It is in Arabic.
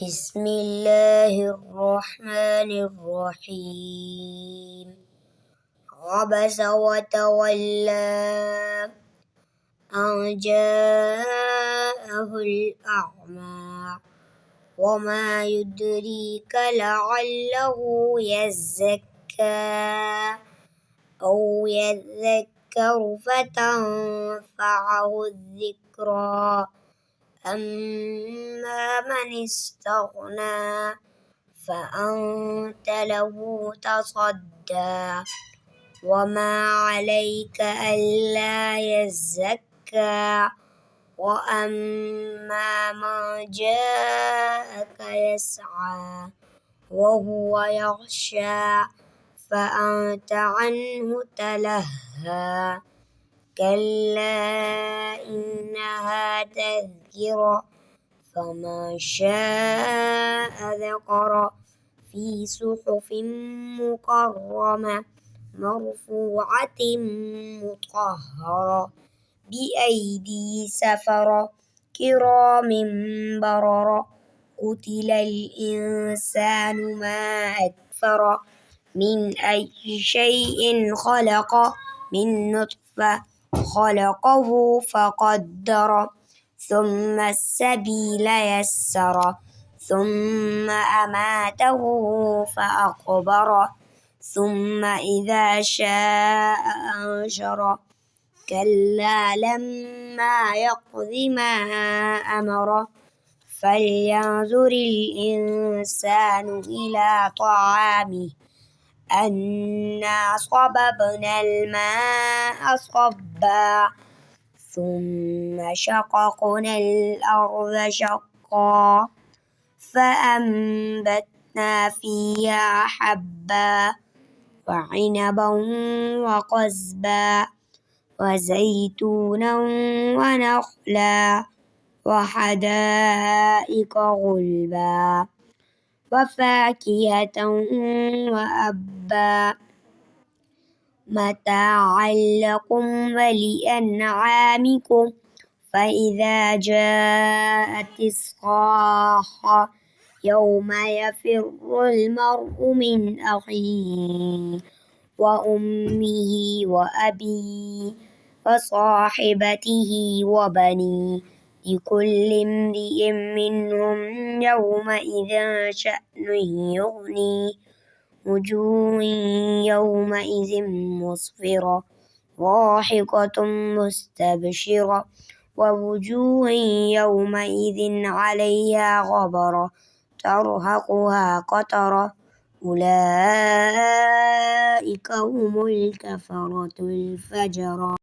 بسم الله الرحمن الرحيم. عبس وتولى أن جاءه الأعمى وما يدريك لعله يزكى أو يذكر فتنفعه الذكرى أما من استغنى فأنت له تصدى وما عليك ألا يزكى وأما من جاءك يسعى وهو يخشى فأنت عنه تلهى كلا إنها تذكرة فمن شاء ذكره في صحف مكرمة مرفوعة مطهرة بأيدي سفرة كرام بررة قتل الإنسان ما أكفره من أي شيء خلقه من نطفة خلقه فقدره ثم السبيل يسره ثم أماته فأقبره ثم إذا شاء أنشره كلا لما يقض ما أمره فلينظر الإنسان إلى طعامه أنا صببنا الماء صبا ثم شققنا الأرض شقا فأنبتنا فيها حبا وعنبا وقضبا وزيتونا ونخلا وحدائق غلبا وفاكهة وأبا متاعا لكم ولأنعامكم فإذا جاءت الصاخة يوم يفر المرء من أخيه وأمه وأبيه وصاحبته وبنيه لكل امرئ منهم يومئذ شأن يغنيه وجوه يومئذ مسفرة ضاحكة مستبشرة ووجوه يومئذ عليها غبرة ترهقها قترة أولئك هم الكفرة الفجرة.